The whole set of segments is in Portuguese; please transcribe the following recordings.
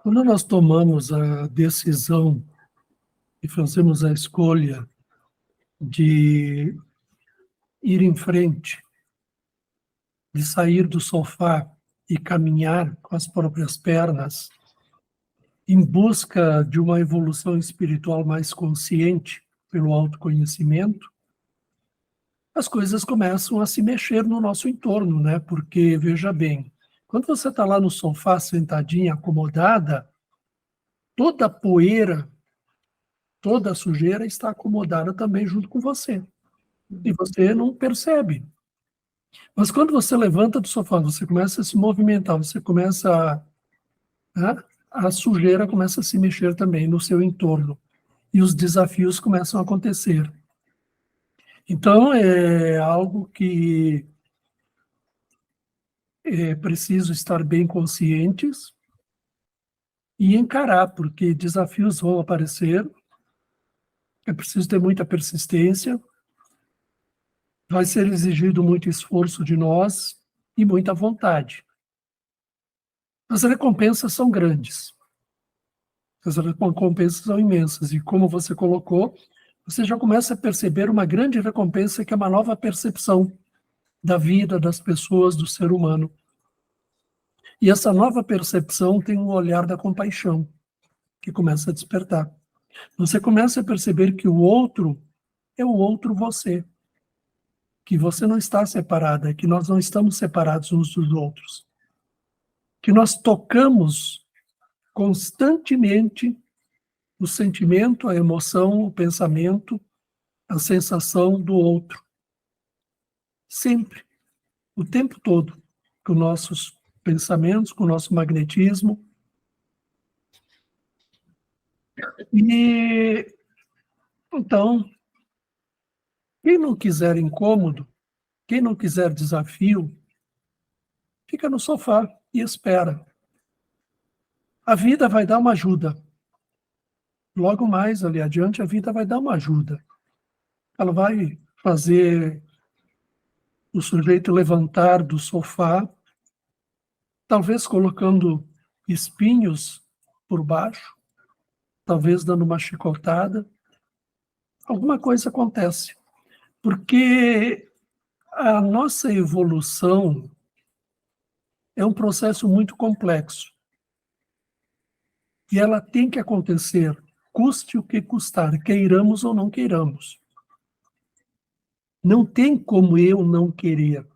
Quando nós tomamos a decisão e fazemos a escolha de ir em frente, de sair do sofá e caminhar com as próprias pernas, em busca de uma evolução espiritual mais consciente pelo autoconhecimento, as coisas começam a se mexer no nosso entorno, né? Porque, veja bem, quando você está lá no sofá, sentadinha, acomodada, toda a poeira, toda a sujeira está acomodada também junto com você. E você não percebe. Mas quando você levanta do sofá, você começa a se movimentar, você começa a sujeira começa a se mexer também no seu entorno. E os desafios começam a acontecer. Então, é algo que é preciso estar bem conscientes e encarar, porque desafios vão aparecer, é preciso ter muita persistência, vai ser exigido muito esforço de nós e muita vontade. As recompensas são grandes, as recompensas são imensas, e como você colocou, você já começa a perceber uma grande recompensa, que é uma nova percepção da vida, das pessoas, do ser humano. E essa nova percepção tem um olhar da compaixão, que começa a despertar. Você começa a perceber que o outro é o outro você, que você não está separada, que nós não estamos separados uns dos outros, que nós tocamos constantemente o sentimento, a emoção, o pensamento, a sensação do outro. Sempre, o tempo todo, com nossos pensamentos, com o nosso magnetismo. E, então, quem não quiser incômodo, quem não quiser desafio, fica no sofá e espera. A vida vai dar uma ajuda. Logo mais ali adiante, a vida vai dar uma ajuda. Ela vai fazer o sujeito levantar do sofá, talvez colocando espinhos por baixo, talvez dando uma chicotada. Alguma coisa acontece. Porque a nossa evolução é um processo muito complexo. E ela tem que acontecer, custe o que custar, queiramos ou não queiramos. Não tem como eu não querer.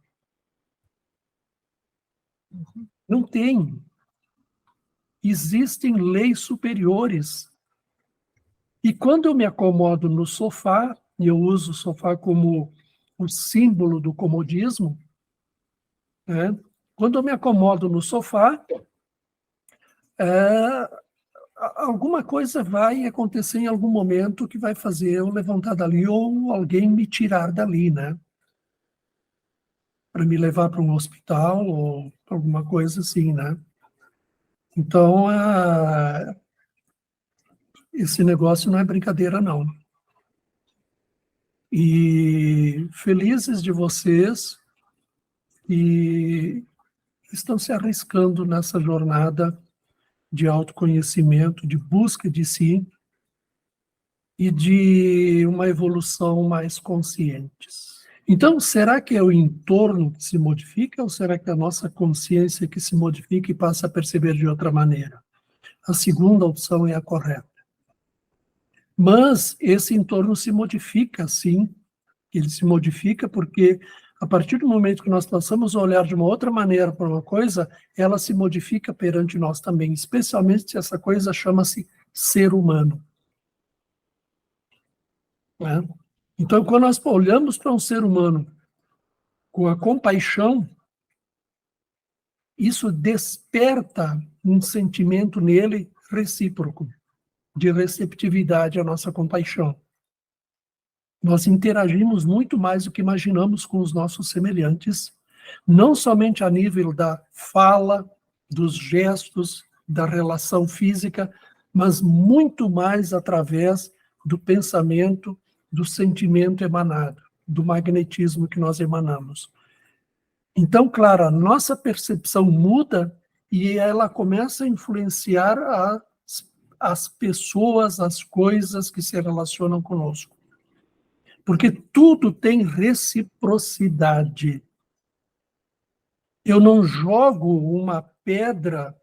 Não tem. Existem leis superiores. E quando eu me acomodo no sofá, e eu uso o sofá como o símbolo do comodismo, né? Quando eu me acomodo no sofá, alguma coisa vai acontecer em algum momento que vai fazer eu levantar dali, ou alguém me tirar dali, né? Para me levar para um hospital ou alguma coisa assim, né? Então, esse negócio não é brincadeira, não. E felizes de vocês que estão se arriscando nessa jornada de autoconhecimento, de busca de si e de uma evolução mais conscientes. Então, será que é o entorno que se modifica ou será que é a nossa consciência que se modifica e passa a perceber de outra maneira? A segunda opção é a correta. Mas esse entorno se modifica, sim. Ele se modifica porque, a partir do momento que nós passamos a olhar de uma outra maneira para uma coisa, ela se modifica perante nós também, especialmente se essa coisa chama-se ser humano. Né? Então, quando nós olhamos para um ser humano com a compaixão, isso desperta um sentimento nele recíproco, de receptividade à nossa compaixão. Nós interagimos muito mais do que imaginamos com os nossos semelhantes, não somente a nível da fala, dos gestos, da relação física, mas muito mais através do pensamento, do sentimento emanado, do magnetismo que nós emanamos. Então, claro, a nossa percepção muda e ela começa a influenciar as pessoas, as coisas que se relacionam conosco. Porque tudo tem reciprocidade. Eu não jogo uma pedra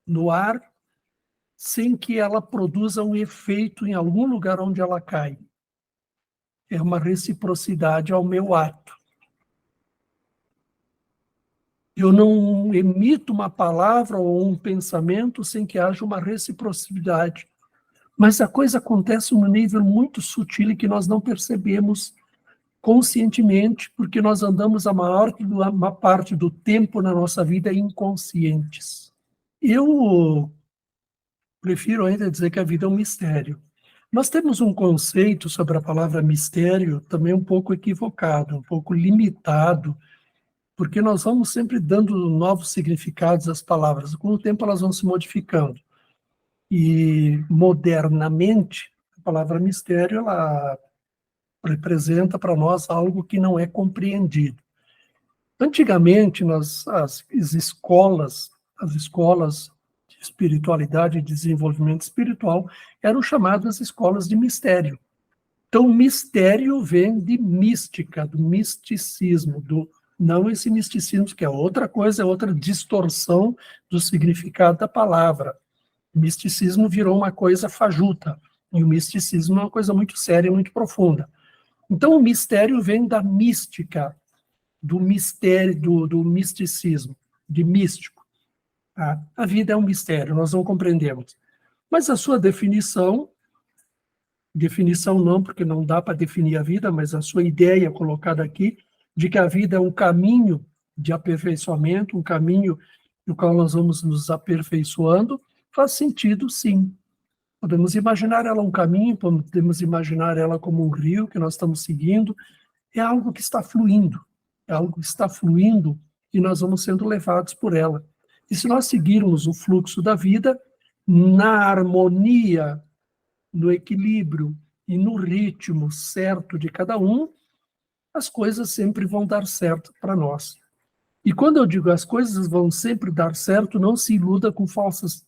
no ar sem que ela produza um efeito em algum lugar onde ela cai. É uma reciprocidade ao meu ato. Eu não emito uma palavra ou um pensamento sem que haja uma reciprocidade. Mas a coisa acontece num nível muito sutil e que nós não percebemos conscientemente, porque nós andamos a maior parte do tempo na nossa vida inconscientes. Eu prefiro ainda dizer que a vida é um mistério. Nós temos um conceito sobre a palavra mistério também um pouco equivocado, um pouco limitado, porque nós vamos sempre dando novos significados às palavras. Com o tempo elas vão se modificando. E modernamente, a palavra mistério, ela representa para nós algo que não é compreendido. Antigamente, as escolas de espiritualidade e desenvolvimento espiritual eram chamadas escolas de mistério. Então, mistério vem de mística, do misticismo, não esse misticismo que é outra coisa, é outra distorção do significado da palavra. O misticismo virou uma coisa fajuta, e o misticismo é uma coisa muito séria, muito profunda. Então, o mistério vem da mística, do mistério, do misticismo, de místico. Tá? A vida é um mistério, nós não compreendemos. Mas a sua definição não, porque não dá para definir a vida, mas a sua ideia colocada aqui, de que a vida é um caminho de aperfeiçoamento, um caminho no qual nós vamos nos aperfeiçoando, faz sentido, sim. Podemos imaginar ela um caminho, podemos imaginar ela como um rio que nós estamos seguindo, é algo que está fluindo, e nós vamos sendo levados por ela. E se nós seguirmos o fluxo da vida, na harmonia, no equilíbrio e no ritmo certo de cada um, as coisas sempre vão dar certo para nós. E quando eu digo as coisas vão sempre dar certo, não se iluda com falsas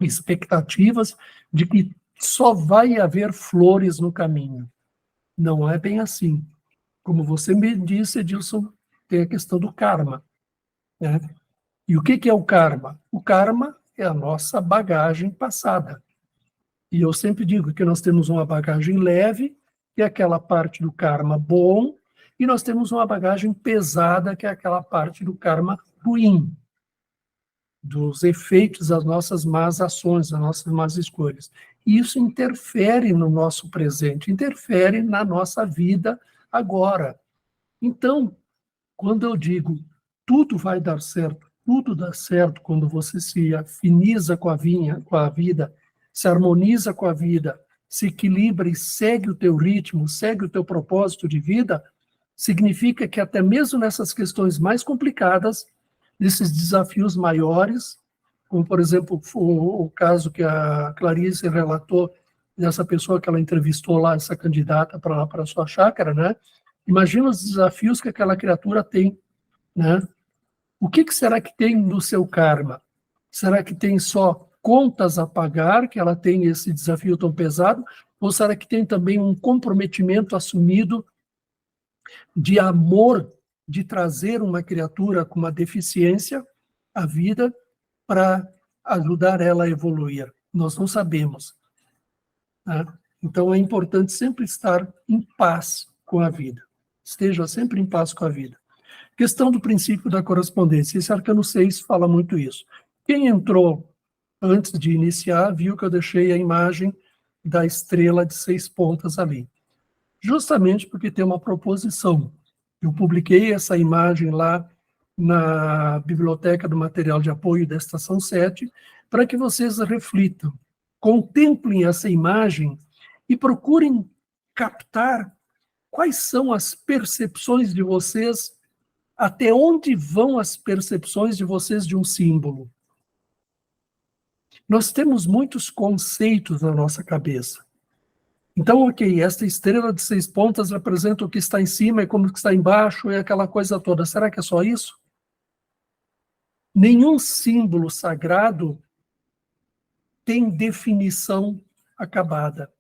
expectativas de que só vai haver flores no caminho. Não é bem assim. Como você me disse, Edilson, tem a questão do karma, né? E o que é o karma? O karma é a nossa bagagem passada. E eu sempre digo que nós temos uma bagagem leve, que é aquela parte do karma bom, e nós temos uma bagagem pesada, que é aquela parte do karma ruim, dos efeitos das nossas más ações, das nossas más escolhas. E isso interfere no nosso presente, interfere na nossa vida agora. Então, quando eu digo tudo vai dar certo, tudo dá certo quando você se afiniza com a vida, se harmoniza com a vida, se equilibra e segue o teu ritmo, segue o teu propósito de vida, significa que até mesmo nessas questões mais complicadas, nesses desafios maiores, como, por exemplo, o caso que a Clarice relatou, dessa pessoa que ela entrevistou lá, essa candidata para a sua chácara, né? Imagina os desafios que aquela criatura tem, né? O que será que tem no seu karma? Será que tem só contas a pagar, que ela tem esse desafio tão pesado? Ou será que tem também um comprometimento assumido de amor, de trazer uma criatura com uma deficiência à vida para ajudar ela a evoluir? Nós não sabemos, né? Então é importante sempre estar em paz com a vida. Esteja sempre em paz com a vida. Questão do princípio da correspondência. Esse arcano 6 fala muito isso. Quem entrou antes de iniciar, viu que eu deixei a imagem da estrela de 6 pontas ali. Justamente porque tem uma proposição. Eu publiquei essa imagem lá na biblioteca do material de apoio da Estação 7, para que vocês reflitam, contemplem essa imagem e procurem captar quais são as percepções de vocês, até onde vão as percepções de vocês de um símbolo. Nós temos muitos conceitos na nossa cabeça. Então, ok, esta estrela de 6 pontas representa o que está em cima e como que está embaixo e aquela coisa toda. Será que é só isso? Nenhum símbolo sagrado tem definição acabada.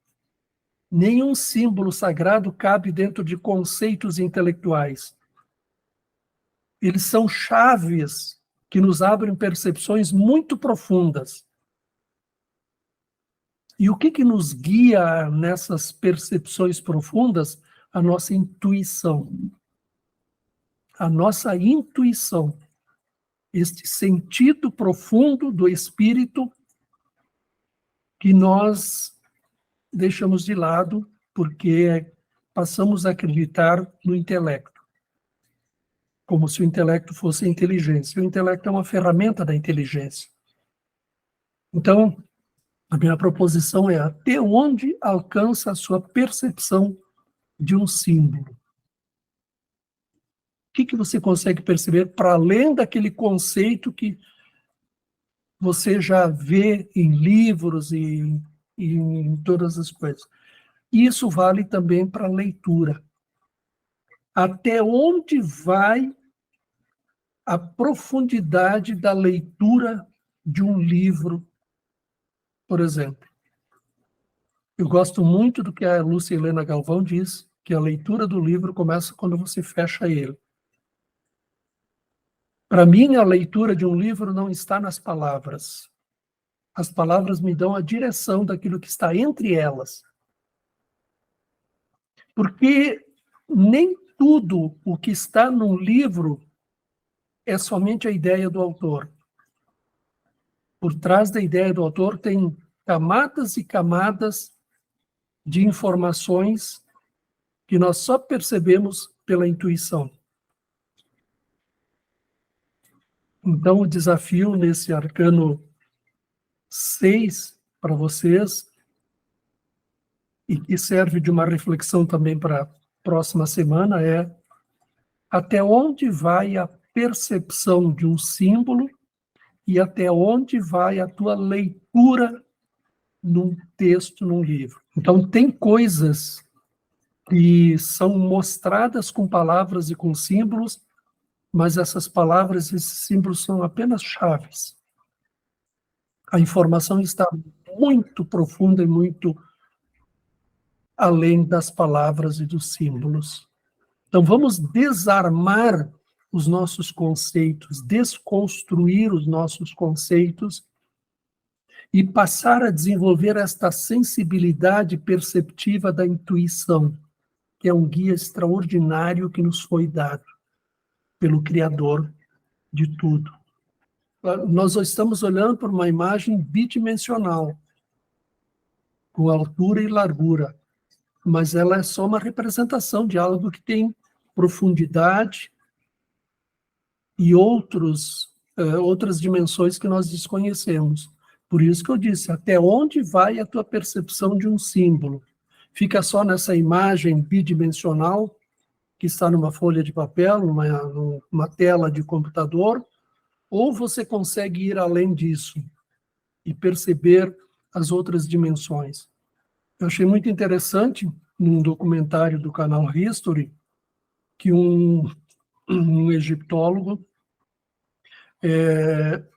Nenhum símbolo sagrado cabe dentro de conceitos intelectuais. Eles são chaves que nos abrem percepções muito profundas. E o que nos guia nessas percepções profundas? A nossa intuição. A nossa intuição. Este sentido profundo do espírito que nós deixamos de lado porque passamos a acreditar no intelecto, como se o intelecto fosse a inteligência. O intelecto é uma ferramenta da inteligência. Então, a minha proposição é até onde alcança a sua percepção de um símbolo. O que você consegue perceber para além daquele conceito que você já vê em livros e em todas as coisas? Isso vale também para a leitura. Até onde vai a profundidade da leitura de um livro, por exemplo? Eu gosto muito do que a Lúcia Helena Galvão diz, que a leitura do livro começa quando você fecha ele. Para mim, a leitura de um livro não está nas palavras. As palavras me dão a direção daquilo que está entre elas. Porque nem tudo o que está num livro é somente a ideia do autor. Por trás da ideia do autor tem camadas e camadas de informações que nós só percebemos pela intuição. Então, o desafio nesse arcano 6 para vocês, e que serve de uma reflexão também para a próxima semana, é até onde vai a percepção de um símbolo e até onde vai a tua leitura num texto, num livro. Então, tem coisas que são mostradas com palavras e com símbolos, mas essas palavras e esses símbolos são apenas chaves. A informação está muito profunda e muito além das palavras e dos símbolos. Então, vamos desarmar os nossos conceitos, desconstruir os nossos conceitos e passar a desenvolver esta sensibilidade perceptiva da intuição, que é um guia extraordinário que nos foi dado pelo Criador de tudo. Nós estamos olhando para uma imagem bidimensional, com altura e largura, mas ela é só uma representação de algo que tem profundidade e outras dimensões que nós desconhecemos. Por isso que eu disse, até onde vai a tua percepção de um símbolo? Fica só nessa imagem bidimensional que está numa folha de papel, numa tela de computador, ou você consegue ir além disso e perceber as outras dimensões? Eu achei muito interessante, num documentário do canal History, que um egiptólogo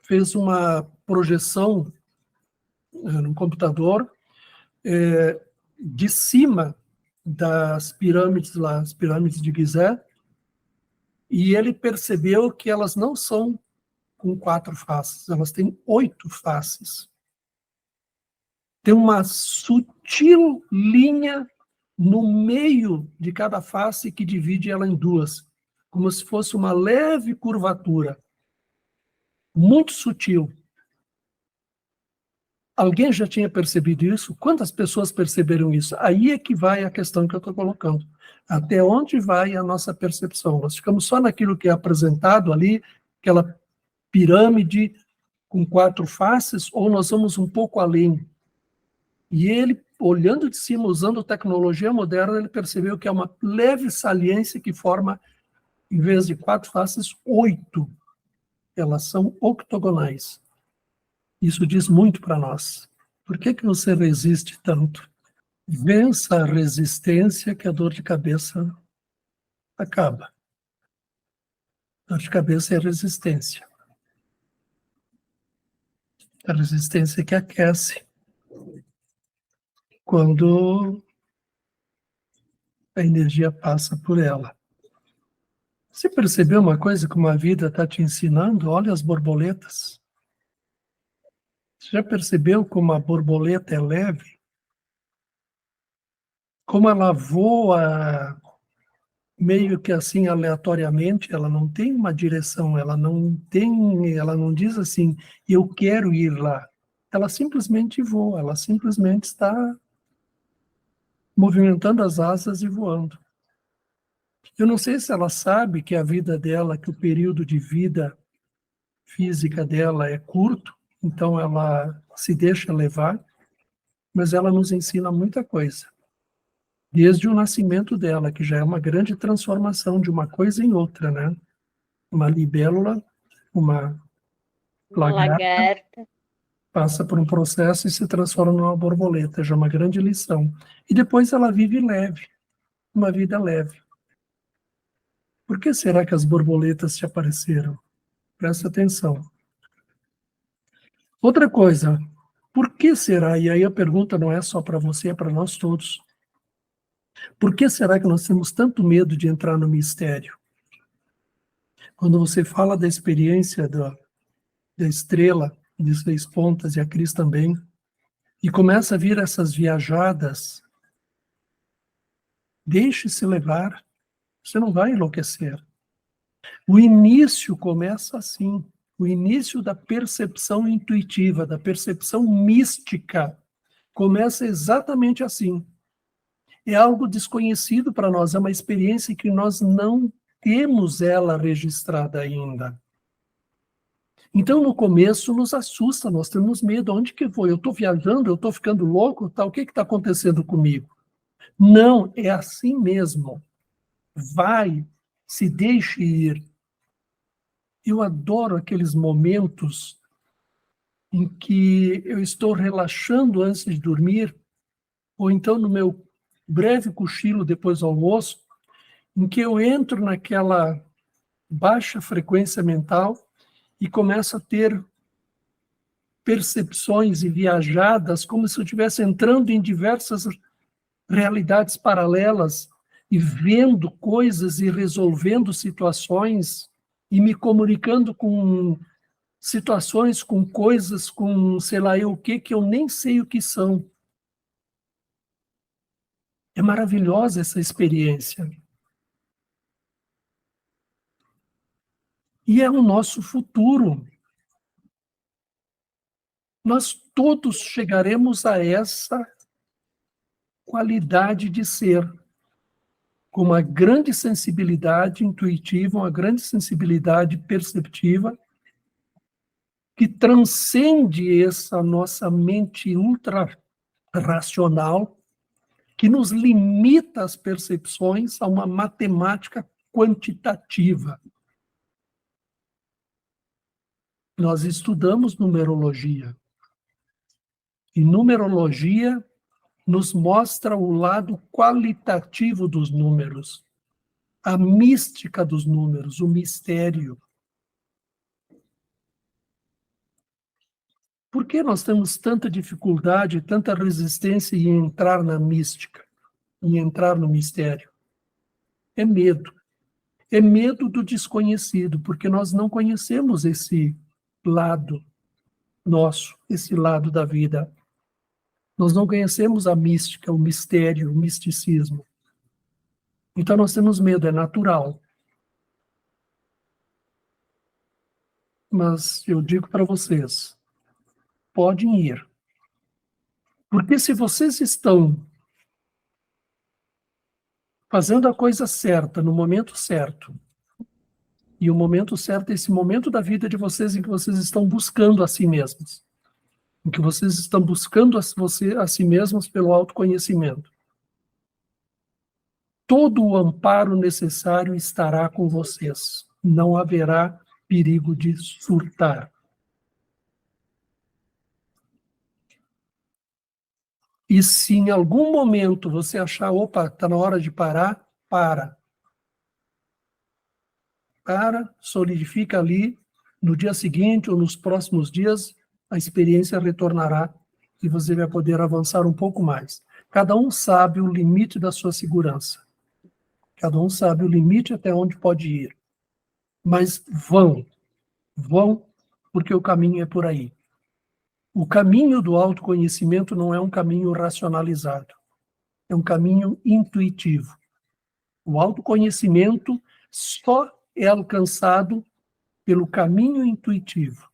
fez uma projeção no computador de cima das pirâmides lá, as pirâmides de Gizé, e ele percebeu que elas não são com 4 faces, elas têm 8 faces. Tem uma sutil linha no meio de cada face que divide ela em 2, como se fosse uma leve curvatura, muito sutil. Alguém já tinha percebido isso? Quantas pessoas perceberam isso? Aí é que vai a questão que eu estou colocando. Até onde vai a nossa percepção? Nós ficamos só naquilo que é apresentado ali, aquela pirâmide com 4 faces, ou nós vamos um pouco além? E ele, olhando de cima, usando tecnologia moderna, ele percebeu que é uma leve saliência que forma, em vez de 4 faces, 8. Elas são octogonais. Isso diz muito para nós. Por que você resiste tanto? Vença a resistência que a dor de cabeça acaba. Dor de cabeça é resistência. A resistência que aquece quando a energia passa por ela. Você percebeu uma coisa que uma vida está te ensinando? Olha as borboletas. Você já percebeu como a borboleta é leve? Como ela voa meio que assim aleatoriamente, ela não tem uma direção, ela não diz assim, eu quero ir lá. Ela simplesmente voa, ela simplesmente está movimentando as asas e voando. Eu não sei se ela sabe que a vida dela, que o período de vida física dela é curto, então ela se deixa levar, mas ela nos ensina muita coisa. Desde o nascimento dela, que já é uma grande transformação de uma coisa em outra, né? Uma libélula, uma lagarta, lagarta. passa por um processo e se transforma numa borboleta, já é uma grande lição. E depois ela vive leve, uma vida leve. Por que será que as borboletas te apareceram? Presta atenção. Outra coisa, por que será, e aí a pergunta não é só para você, é para nós todos, por que será que nós temos tanto medo de entrar no mistério? Quando você fala da experiência da estrela de 6 pontas, e a Cris também, e começa a vir essas viajadas, deixe-se levar, você não vai enlouquecer. O início começa assim, o início da percepção intuitiva, da percepção mística, começa exatamente assim. É algo desconhecido para nós, é uma experiência que nós não temos ela registrada ainda. Então, no começo, nos assusta, nós temos medo. Onde que foi? Eu estou viajando, eu estou ficando louco? Tá? O que está acontecendo comigo? Não, é assim mesmo. Vai, se deixe ir. Eu adoro aqueles momentos em que eu estou relaxando antes de dormir, ou então no meu breve cochilo depois do almoço, em que eu entro naquela baixa frequência mental e começo a ter percepções e viajadas, como se eu estivesse entrando em diversas realidades paralelas e vendo coisas e resolvendo situações e me comunicando com situações, com coisas, com sei lá eu o que eu nem sei o que são. É maravilhosa essa experiência. E é o nosso futuro. Nós todos chegaremos a essa qualidade de ser, com uma grande sensibilidade intuitiva, uma grande sensibilidade perceptiva, que transcende essa nossa mente ultra-racional, que nos limita as percepções a uma matemática quantitativa. Nós estudamos numerologia. E numerologia nos mostra o lado qualitativo dos números, a mística dos números, o mistério. Por que nós temos tanta dificuldade, tanta resistência em entrar na mística, em entrar no mistério? É medo. É medo do desconhecido, porque nós não conhecemos esse lado nosso, esse lado da vida. Nós não conhecemos a mística, o mistério, o misticismo. Então nós temos medo, é natural. Mas eu digo para vocês, podem ir. Porque se vocês estão fazendo a coisa certa, no momento certo, e o momento certo é esse momento da vida de vocês em que vocês estão buscando a si mesmos, em que vocês estão buscando a si mesmos pelo autoconhecimento. Todo o amparo necessário estará com vocês. Não haverá perigo de surtar. E se em algum momento você achar, opa, está na hora de parar, para. Para, solidifica ali, no dia seguinte ou nos próximos dias, a experiência retornará e você vai poder avançar um pouco mais. Cada um sabe o limite da sua segurança. Cada um sabe o limite até onde pode ir. Mas vão, porque o caminho é por aí. O caminho do autoconhecimento não é um caminho racionalizado, é um caminho intuitivo. O autoconhecimento só é alcançado pelo caminho intuitivo.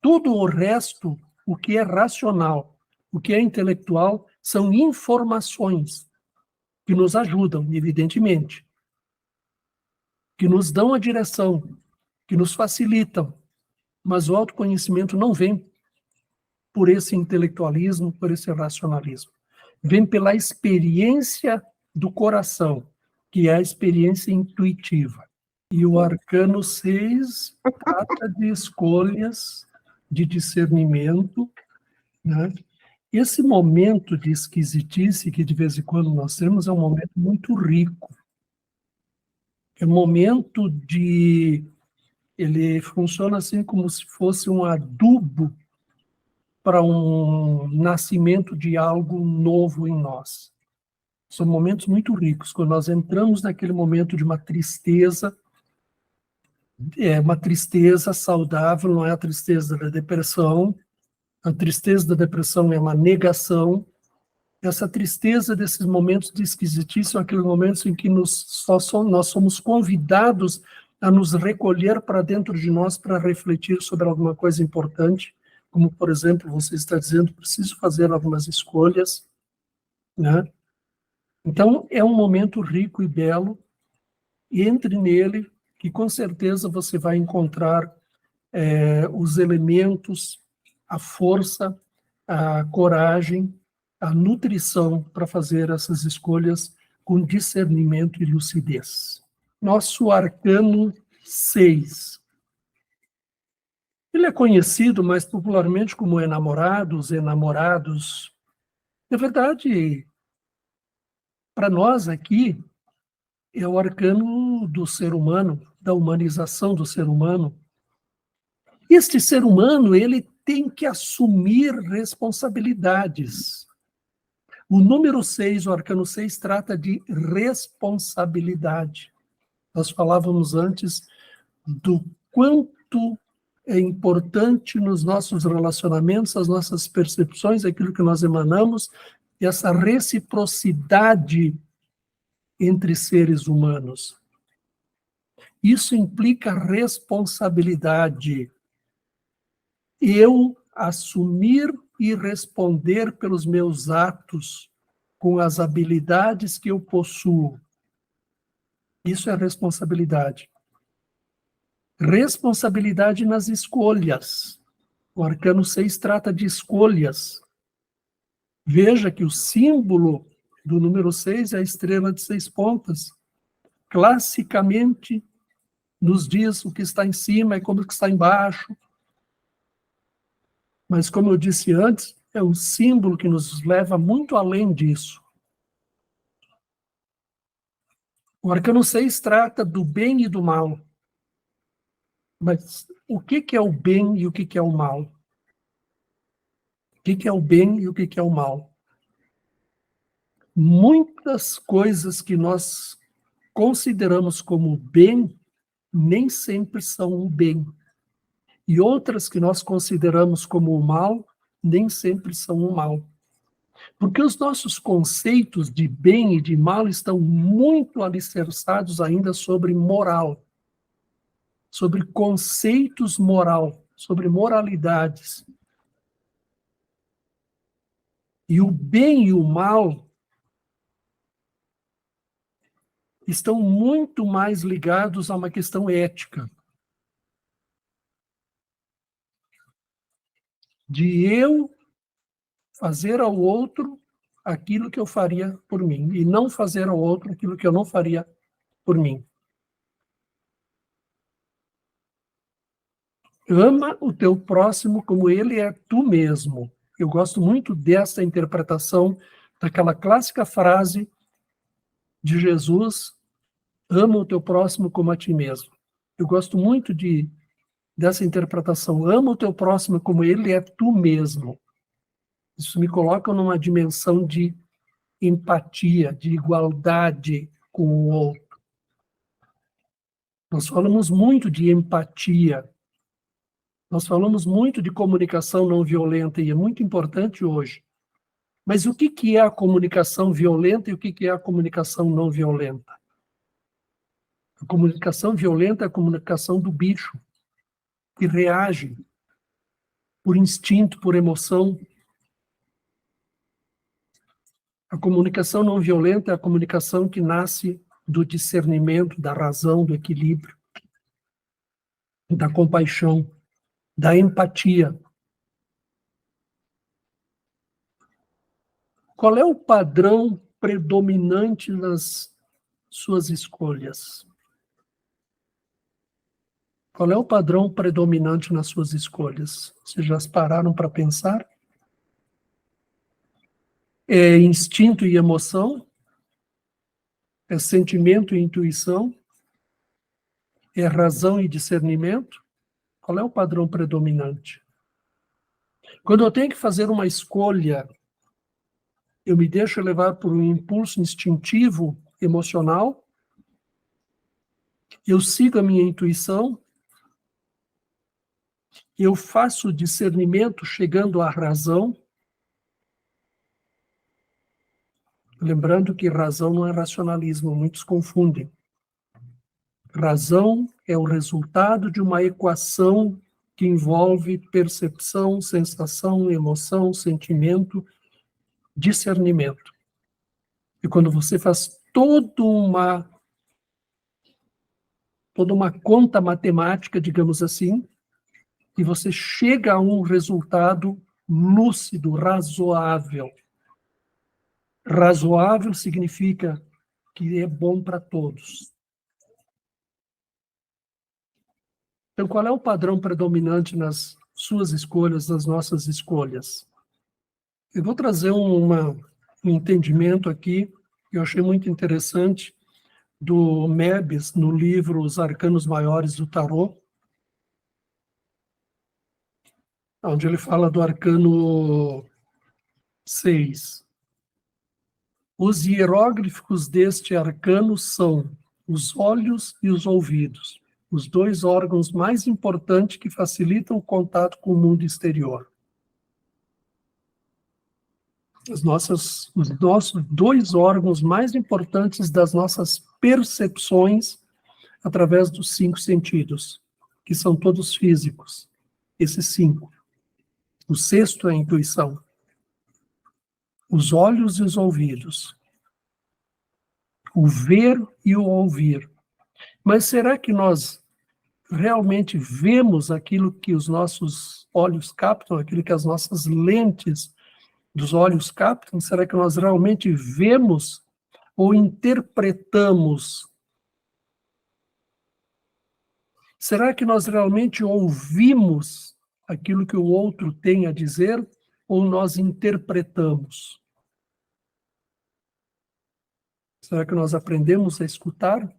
Tudo o resto, o que é racional, o que é intelectual, são informações que nos ajudam, evidentemente, que nos dão a direção, que nos facilitam, mas o autoconhecimento não vem por esse intelectualismo, por esse racionalismo. Vem pela experiência do coração, que é a experiência intuitiva. E o arcano 6 trata de escolhas, de discernimento, né? Esse momento de esquisitice que de vez em quando nós temos é um momento muito rico. É um momento de... Ele funciona assim como se fosse um adubo para um nascimento de algo novo em nós. São momentos muito ricos. Quando nós entramos naquele momento de uma tristeza, é uma tristeza saudável, não é a tristeza da depressão. A tristeza da depressão é uma negação. Essa tristeza desses momentos de esquisitice são aqueles momentos em que nós somos convidados a nos recolher para dentro de nós para refletir sobre alguma coisa importante, como, por exemplo, você está dizendo, preciso fazer algumas escolhas, né? Então, é um momento rico e belo, e entre nele, que com certeza você vai encontrar os elementos, a força, a coragem, a nutrição para fazer essas escolhas com discernimento e lucidez. Nosso arcano 6. Ele é conhecido mais popularmente como enamorados, enamorados. Na verdade, para nós aqui, é o arcano do ser humano, da humanização do ser humano. Este ser humano, ele tem que assumir responsabilidades. O número 6, o arcano 6, trata de responsabilidade. Nós falávamos antes do quanto é importante nos nossos relacionamentos, as nossas percepções, aquilo que nós emanamos, e essa reciprocidade entre seres humanos. Isso implica responsabilidade. Eu assumir e responder pelos meus atos com as habilidades que eu possuo. Isso é responsabilidade. Responsabilidade nas escolhas. O arcano 6 trata de escolhas. Veja que o símbolo do número 6 é a estrela de 6 pontas. Classicamente, nos diz o que está em cima e como que está embaixo. Mas, como eu disse antes, é um símbolo que nos leva muito além disso. O arcano 6 trata do bem e do mal. Mas o que é o bem e o que é o mal? O que é o bem e o que é o mal? Muitas coisas que nós consideramos como bem, nem sempre são o bem. E outras que nós consideramos como o mal, nem sempre são o mal. Porque os nossos conceitos de bem e de mal estão muito alicerçados ainda sobre moral, sobre conceitos moral, sobre moralidades. E o bem e o mal estão muito mais ligados a uma questão ética. De eu fazer ao outro aquilo que eu faria por mim, e não fazer ao outro aquilo que eu não faria por mim. Ama o teu próximo como ele é tu mesmo. Eu gosto muito dessa interpretação daquela clássica frase de Jesus, ama o teu próximo como a ti mesmo. Eu gosto muito de dessa interpretação. Ama o teu próximo como ele é tu mesmo. Isso me coloca numa dimensão de empatia, de igualdade com o outro. Nós falamos muito de empatia, nós falamos muito de comunicação não violenta, e é muito importante hoje. Mas o que é a comunicação violenta e o que é a comunicação não violenta? A comunicação violenta é a comunicação do bicho, que reage por instinto, por emoção. A comunicação não violenta é a comunicação que nasce do discernimento, da razão, do equilíbrio, da compaixão, da empatia. Qual é o padrão predominante nas suas escolhas? Qual é o padrão predominante nas suas escolhas? Vocês já pararam para pensar? É instinto e emoção? É sentimento e intuição? É razão e discernimento? Qual é o padrão predominante? Quando eu tenho que fazer uma escolha, eu me deixo levar por um impulso instintivo, emocional, eu sigo a minha intuição, eu faço discernimento chegando à razão, lembrando que razão não é racionalismo, muitos confundem. Razão é o resultado de uma equação que envolve percepção, sensação, emoção, sentimento, discernimento. E quando você faz toda uma conta matemática, digamos assim, e você chega a um resultado lúcido, razoável. Razoável significa que é bom para todos. Então, qual é o padrão predominante nas suas escolhas, nas nossas escolhas? Eu vou trazer um entendimento aqui, que eu achei muito interessante, do Mebes, no livro Os Arcanos Maiores do Tarot, onde ele fala do arcano 6. Os hieróglifos deste arcano são os olhos e os ouvidos, os dois órgãos mais importantes que facilitam o contato com o mundo exterior. Os nossos dois órgãos mais importantes das nossas percepções através dos 5 sentidos, que são todos físicos, esses 5. O sexto é a intuição. Os olhos e os ouvidos. O ver e o ouvir. Mas será que nós realmente vemos aquilo que os nossos olhos captam, aquilo que as nossas lentes dos olhos captam? Será que nós realmente vemos ou interpretamos? Será que nós realmente ouvimos aquilo que o outro tem a dizer ou nós interpretamos? Será que nós aprendemos a escutar?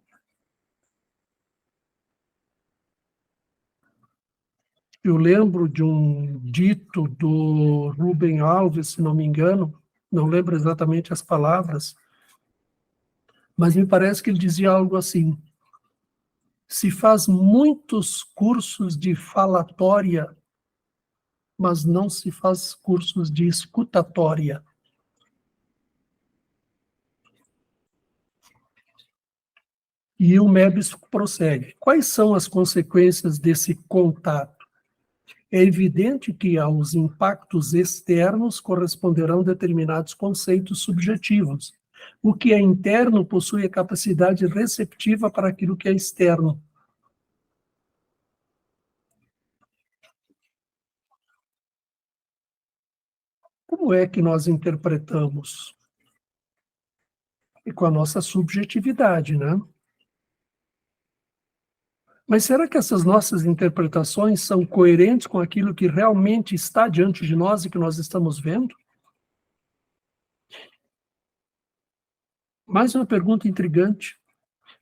Eu lembro de um dito do Rubem Alves, se não me engano, não lembro exatamente as palavras, mas me parece que ele dizia algo assim: se faz muitos cursos de falatória, mas não se faz cursos de escutatória. E o Mebes prossegue. Quais são as consequências desse contato? É evidente que aos impactos externos corresponderão determinados conceitos subjetivos. O que é interno possui a capacidade receptiva para aquilo que é externo. Como é que nós interpretamos? E com a nossa subjetividade, né? Mas será que essas nossas interpretações são coerentes com aquilo que realmente está diante de nós e que nós estamos vendo? Mais uma pergunta intrigante.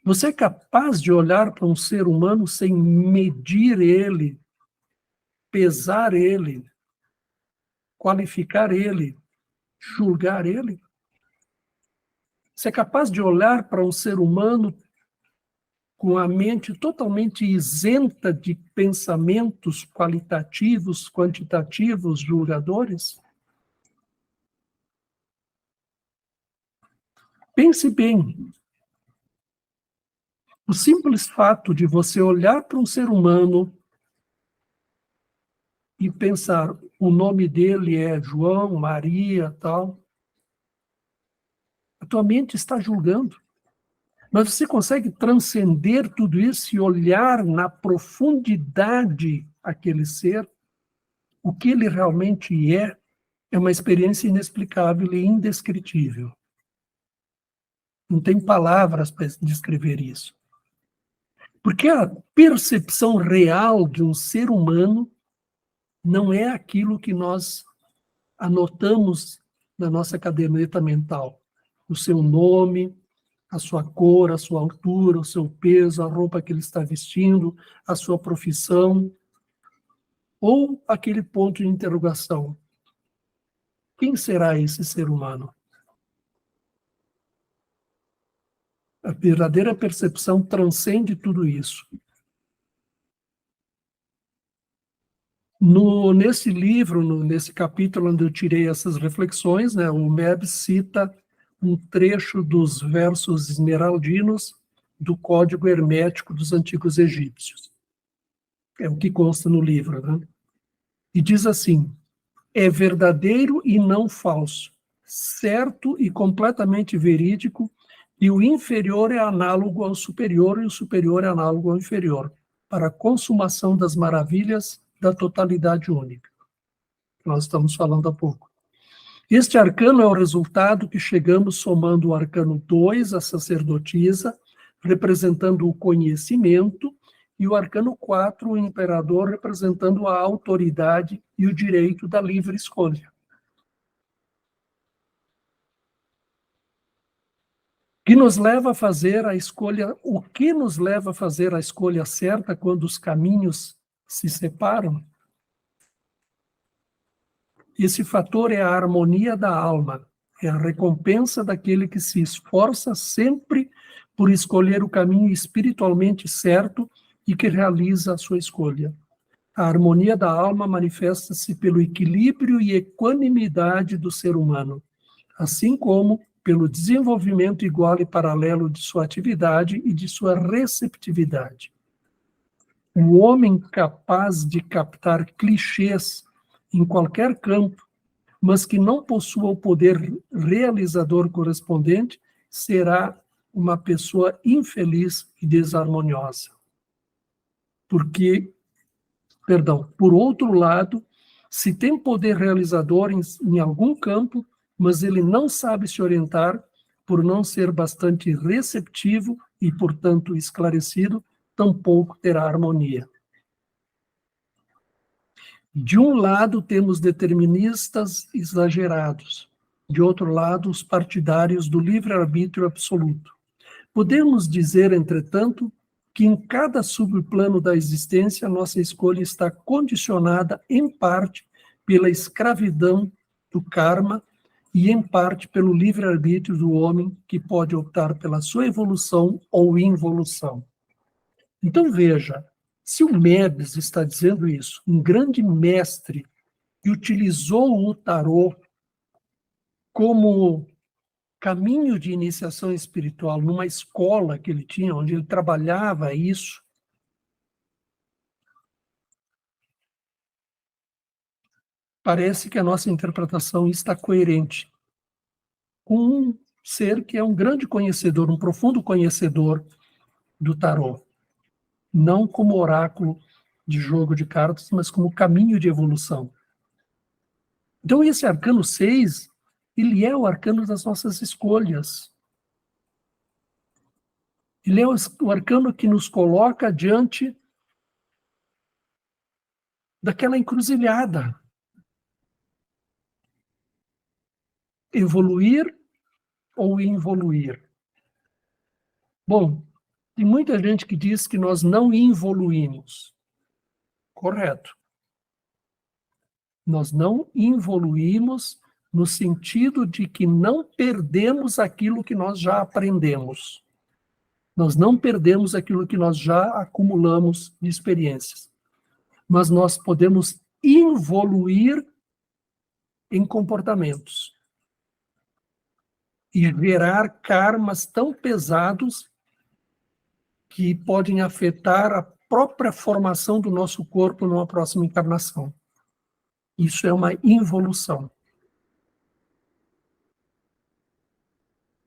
Você é capaz de olhar para um ser humano sem medir ele pesar ele, qualificar ele, julgar ele? Você é capaz de olhar para um ser humano com a mente totalmente isenta de pensamentos qualitativos, quantitativos, julgadores? Pense bem. O simples fato de você olhar para um ser humano e pensar, o nome dele é João, Maria, tal, a tua mente está julgando. Mas você consegue transcender tudo isso e olhar na profundidade aquele ser, o que ele realmente é uma experiência inexplicável e indescritível. Não tem palavras para descrever isso. Porque a percepção real de um ser humano não é aquilo que nós anotamos na nossa caderneta mental. O seu nome, a sua cor, a sua altura, o seu peso, a roupa que ele está vestindo, a sua profissão, ou aquele ponto de interrogação. Quem será esse ser humano? A verdadeira percepção transcende tudo isso. Nesse livro, nesse capítulo onde eu tirei essas reflexões, né, o Meb cita um trecho dos versos esmeraldinos do Código Hermético dos Antigos Egípcios. É o que consta no livro, né? E diz assim: é verdadeiro e não falso, certo e completamente verídico, e o inferior é análogo ao superior e o superior é análogo ao inferior, para a consumação das maravilhas da totalidade única. Nós estamos falando há pouco. Este arcano é o resultado que chegamos somando o arcano 2, a sacerdotisa, representando o conhecimento, e o arcano 4, o imperador, representando a autoridade e o direito da livre escolha. Que nos leva a fazer a escolha, o que nos leva a fazer a escolha certa quando os caminhos se separam? Esse fator é a harmonia da alma, é a recompensa daquele que se esforça sempre por escolher o caminho espiritualmente certo e que realiza a sua escolha. A harmonia da alma manifesta-se pelo equilíbrio e equanimidade do ser humano, assim como pelo desenvolvimento igual e paralelo de sua atividade e de sua receptividade. O homem capaz de captar clichês em qualquer campo, mas que não possua o poder realizador correspondente, será uma pessoa infeliz e desarmoniosa. Por outro lado, se tem poder realizador em algum campo, mas ele não sabe se orientar, por não ser bastante receptivo e, portanto, esclarecido, tampouco terá harmonia. De um lado, temos deterministas exagerados. De outro lado, os partidários do livre-arbítrio absoluto. Podemos dizer, entretanto, que em cada subplano da existência, nossa escolha está condicionada, em parte, pela escravidão do karma e, em parte, pelo livre-arbítrio do homem, que pode optar pela sua evolução ou involução. Então, veja, se o Mebbs está dizendo isso, um grande mestre que utilizou o tarô como caminho de iniciação espiritual numa escola que ele tinha, onde ele trabalhava isso, parece que a nossa interpretação está coerente com um ser que é um grande conhecedor, um profundo conhecedor do tarô, não como oráculo de jogo de cartas, mas como caminho de evolução. Então, esse arcano 6, ele é o arcano das nossas escolhas. Ele é o arcano que nos coloca diante daquela encruzilhada. Evoluir ou involuir? Bom, tem muita gente que diz que nós não evoluímos. Correto. Nós não evoluímos no sentido de que não perdemos aquilo que nós já aprendemos. Nós não perdemos aquilo que nós já acumulamos de experiências. Mas nós podemos evoluir em comportamentos e gerar karmas tão pesados que podem afetar a própria formação do nosso corpo numa próxima encarnação. Isso é uma involução.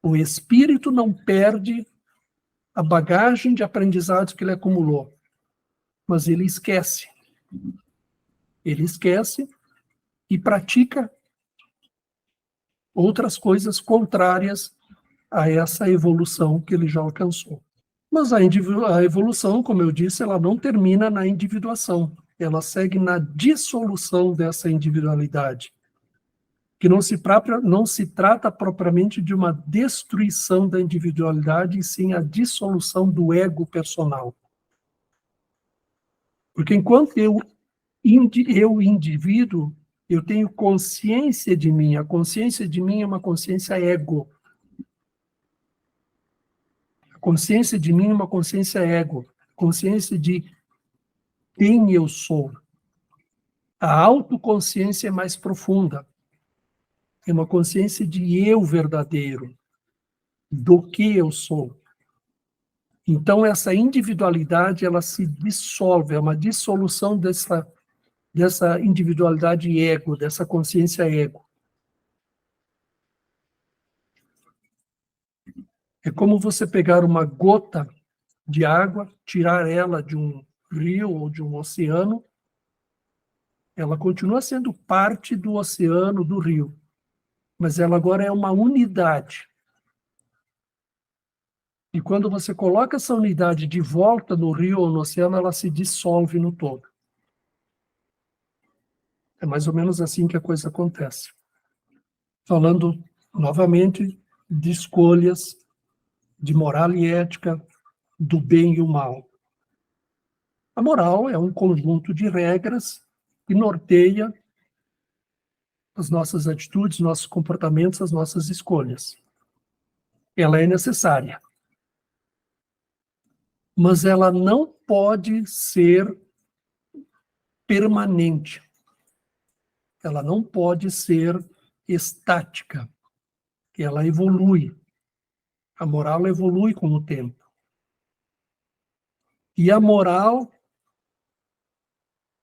O espírito não perde a bagagem de aprendizados que ele acumulou, mas ele esquece. Ele esquece e pratica outras coisas contrárias a essa evolução que ele já alcançou. Mas a evolução, como eu disse, ela não termina na individuação, ela segue na dissolução dessa individualidade, que não se trata propriamente de uma destruição da individualidade, e sim a dissolução do ego personal. Porque enquanto eu indivíduo, eu tenho consciência de mim, a consciência de mim é uma consciência ego. A consciência de mim é uma consciência ego, consciência de quem eu sou. A autoconsciência é mais profunda. É uma consciência de eu verdadeiro, do que eu sou. Então, essa individualidade, ela se dissolve, é uma dissolução dessa individualidade ego, dessa consciência ego. É como você pegar uma gota de água, tirar ela de um rio ou de um oceano, ela continua sendo parte do oceano, do rio, mas ela agora é uma unidade. E quando você coloca essa unidade de volta no rio ou no oceano, ela se dissolve no todo. É mais ou menos assim que a coisa acontece. Falando novamente de escolhas, de moral e ética, do bem e o mal. A moral é um conjunto de regras que norteia as nossas atitudes, nossos comportamentos, as nossas escolhas. Ela é necessária. Mas ela não pode ser permanente. Ela não pode ser estática. Ela evolui. A moral evolui com o tempo. E a moral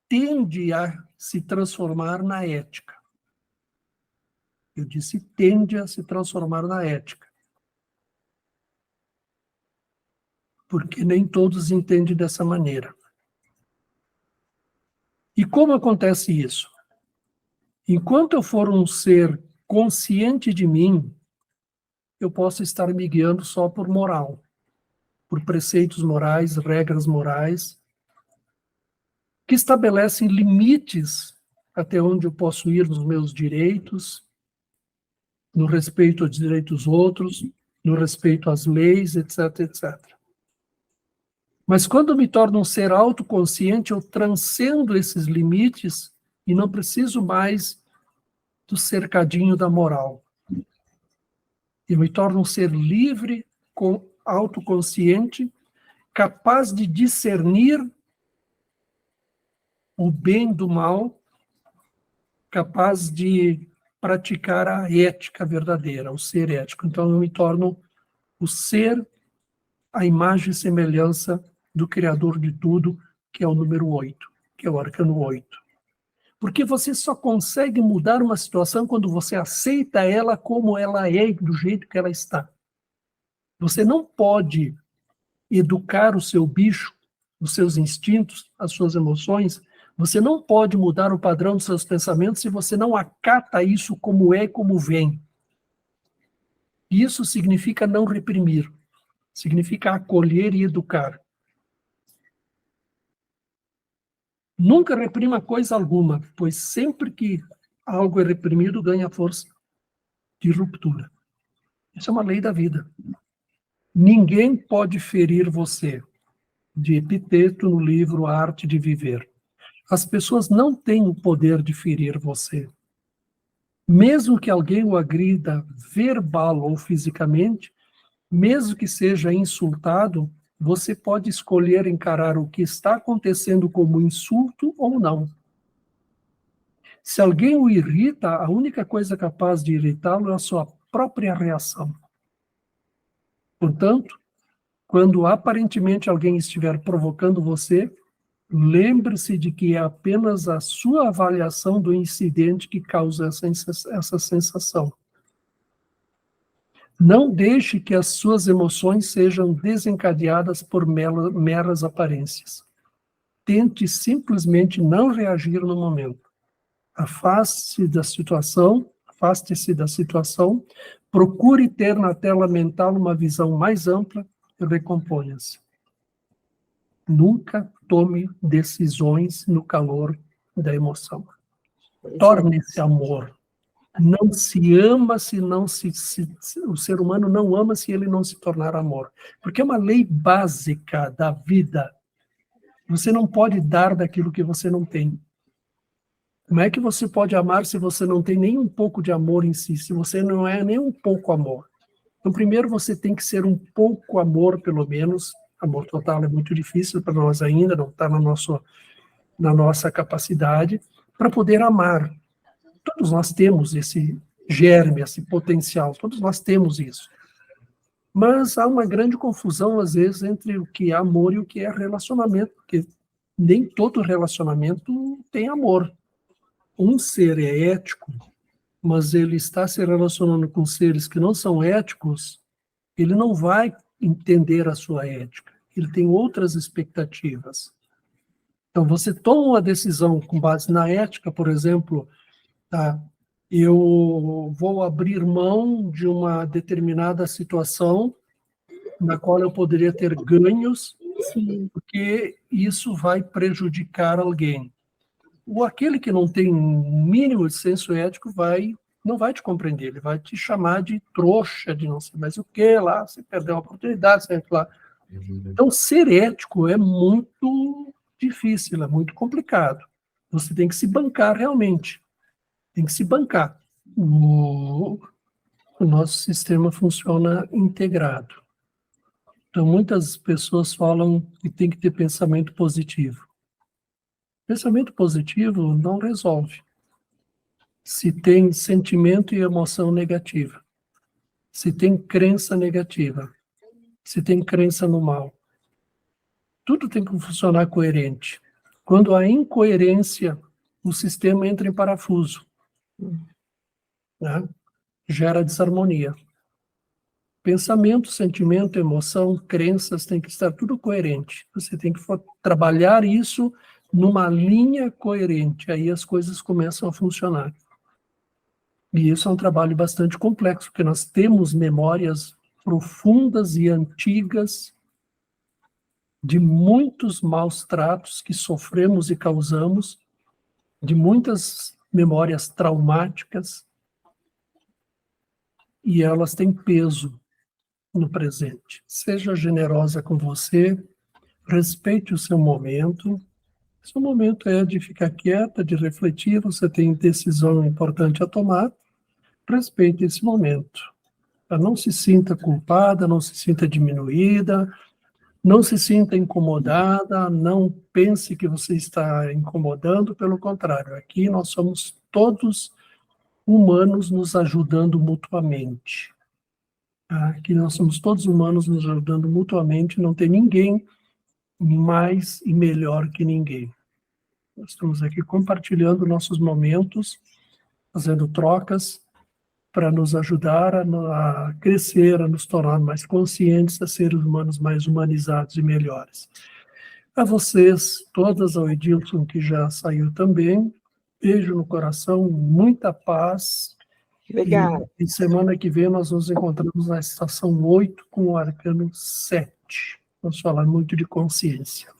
tende a se transformar na ética. Eu disse tende a se transformar na ética. Porque nem todos entendem dessa maneira. E como acontece isso? Enquanto eu for um ser consciente de mim, eu posso estar me guiando só por moral, por preceitos morais, regras morais, que estabelecem limites até onde eu posso ir nos meus direitos, no respeito aos direitos dos outros, no respeito às leis, etc, etc. Mas quando eu me torno um ser autoconsciente, eu transcendo esses limites e não preciso mais do cercadinho da moral. Eu me torno um ser livre, autoconsciente, capaz de discernir o bem do mal, capaz de praticar a ética verdadeira, o ser ético. Então eu me torno o ser, a imagem e semelhança do Criador de tudo, que é o número 8, que é o arcano 8. Porque você só consegue mudar uma situação quando você aceita ela como ela é, do jeito que ela está. Você não pode educar o seu bicho, os seus instintos, as suas emoções. Você não pode mudar o padrão dos seus pensamentos se você não acata isso como é, como vem. Isso significa não reprimir. Significa acolher e educar. Nunca reprima coisa alguma, pois sempre que algo é reprimido, ganha força de ruptura. Isso é uma lei da vida. Ninguém pode ferir você, de Epiteto no livro A Arte de Viver. As pessoas não têm o poder de ferir você. Mesmo que alguém o agrida verbal ou fisicamente, mesmo que seja insultado, você pode escolher encarar o que está acontecendo como insulto ou não. Se alguém o irrita, a única coisa capaz de irritá-lo é a sua própria reação. Portanto, quando aparentemente alguém estiver provocando você, lembre-se de que é apenas a sua avaliação do incidente que causa essa sensação. Não deixe que as suas emoções sejam desencadeadas por meras aparências. Tente simplesmente não reagir no momento. Afaste-se da situação, procure ter na tela mental uma visão mais ampla e recomponha-se. Nunca tome decisões no calor da emoção. Torne-se amor. Não se ama se não o ser humano não ama se ele não se tornar amor. Porque é uma lei básica da vida. Você não pode dar daquilo que você não tem. Como é que você pode amar se você não tem nem um pouco de amor em si, se você não é nem um pouco amor? Então, primeiro você tem que ser um pouco amor, pelo menos. Amor total é muito difícil para nós ainda, não está na nossa capacidade, para poder amar. Todos nós temos esse germe, esse potencial, todos nós temos isso. Mas há uma grande confusão, às vezes, entre o que é amor e o que é relacionamento, porque nem todo relacionamento tem amor. Um ser é ético, mas ele está se relacionando com seres que não são éticos, ele não vai entender a sua ética. Ele tem outras expectativas. Então, você toma uma decisão com base na ética, por exemplo, tá? Eu vou abrir mão de uma determinada situação na qual eu poderia ter ganhos, Sim. porque isso vai prejudicar alguém. Ou aquele que não tem um mínimo de senso ético não vai te compreender, ele vai te chamar de trouxa, de não sei mais o que lá, você perdeu a oportunidade, sei lá. Então, ser ético é muito difícil, é muito complicado. Você tem que se bancar realmente, tem que se bancar. O nosso sistema funciona integrado. Então, muitas pessoas falam que tem que ter pensamento positivo. Pensamento positivo não resolve. Se tem sentimento e emoção negativa, se tem crença negativa, se tem crença no mal, tudo tem que funcionar coerente. Quando há incoerência, o sistema entra em parafuso, né? Gera desarmonia. Pensamento, sentimento, emoção, crenças, tem que estar tudo coerente. Você tem que trabalhar isso numa linha coerente, aí as coisas começam a funcionar. E isso é um trabalho bastante complexo, porque nós temos memórias profundas e antigas de muitos maus tratos que sofremos e causamos, de muitas memórias traumáticas, e elas têm peso no presente. Seja generosa com você, respeite o seu momento. Seu momento é de ficar quieta, de refletir, você tem decisão importante a tomar, respeite esse momento. Não se sinta culpada, não se sinta diminuída, não se sinta incomodada, não pense que você está incomodando, pelo contrário, aqui nós somos todos humanos nos ajudando mutuamente. Aqui nós somos todos humanos nos ajudando mutuamente, não tem ninguém mais e melhor que ninguém. Nós estamos aqui compartilhando nossos momentos, fazendo trocas, para nos ajudar a crescer, a nos tornar mais conscientes, a seres humanos mais humanizados e melhores. A vocês, todas, ao Edilson, que já saiu também, beijo no coração, muita paz. Obrigada. E semana que vem nós nos encontramos na estação 8 com o arcano 7. Vamos falar muito de consciência.